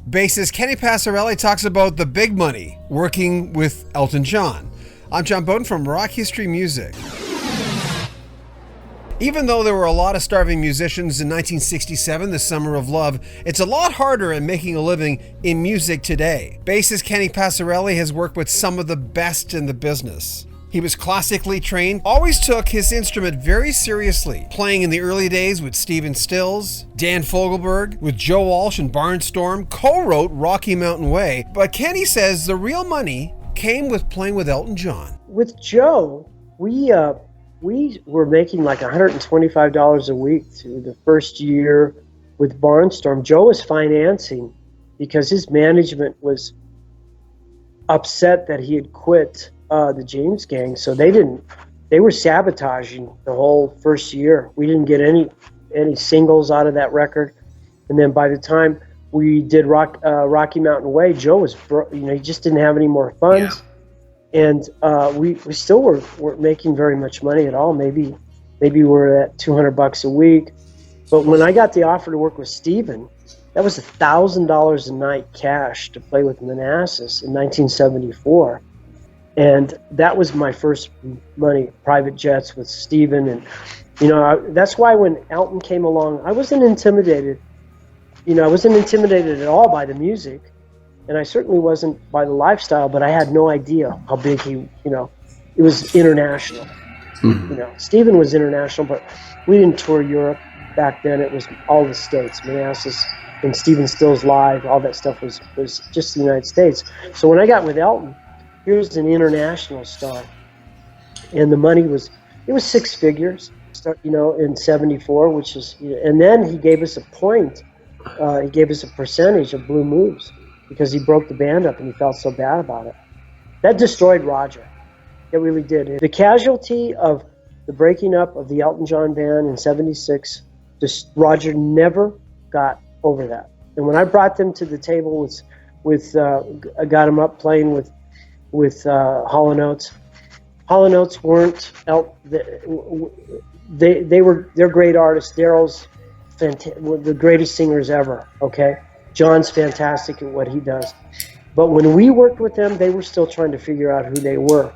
Bassist Kenny Passarelli talks about the big money working with Elton John. I'm John Beaudin from Rock History Music. Even though there were a lot of starving musicians in 1967, the Summer of Love, it's a lot harder in making a living in music today. Bassist Kenny Passarelli has worked with some of the best in the business. He was classically trained, always took his instrument very seriously, playing in the early days with Stephen Stills, Dan Fogelberg, with Joe Walsh and Barnstorm, co-wrote Rocky Mountain Way, but Kenny says the real money came with playing with Elton John. With Joe, we were making like $125 a week through the first year with Barnstorm. Joe was financing because his management was upset that he had quit the James Gang, so they were sabotaging the whole first year. We didn't get any singles out of that record, and then by the time we did Rocky Mountain Way, Joe was he just didn't have any more funds. Yeah. And we still weren't making very much money at all. Maybe we're at $200 a week. But when I got the offer to work with Stephen, that was $1,000 a night cash to play with Manassas in 1974. And that was my first money, private jets with Stephen. And, that's why when Elton came along, I wasn't intimidated. I wasn't intimidated at all by the music. And I certainly wasn't by the lifestyle, but I had no idea how big it was international. Mm-hmm. Stephen was international, but we didn't tour Europe back then. It was all the States, Manassas and Stephen Stills Live, all that stuff was just the United States. So when I got with Elton, here's an international star, and the money was six figures, in '74, which is, and then he gave us a point, he gave us a percentage of Blue Moves because he broke the band up and he felt so bad about it. That destroyed Roger. It really did. The casualty of the breaking up of the Elton John band in '76, Roger never got over that. And when I brought them to the table I got him up playing with Hall and Oates. Hall and Oates weren't they're great artists. Daryl's the greatest singers ever. Okay, John's fantastic at what he does. But when we worked with them, they were still trying to figure out who they were,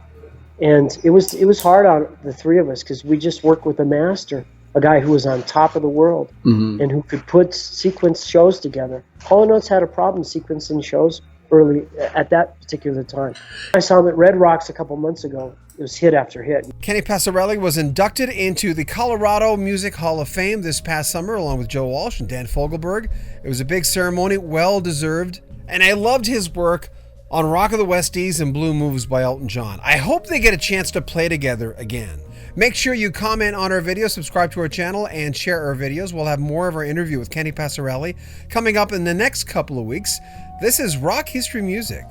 and it was hard on the three of us because we just worked with a master, a guy who was on top of the world, mm-hmm. and who could put sequence shows together. Hall and Oates had a problem sequencing shows early at that particular time. I saw him at Red Rocks a couple months ago. It was hit after hit. Kenny Passarelli was inducted into the Colorado Music Hall of Fame this past summer along with Joe Walsh and Dan Fogelberg. It was a big ceremony, well deserved, and I loved his work on Rock of the Westies and Blue Moves by Elton John. I hope they get a chance to play together again. Make sure you comment on our video, subscribe to our channel, and share our videos. We'll have more of our interview with Kenny Passarelli coming up in the next couple of weeks. This is Rock History Music.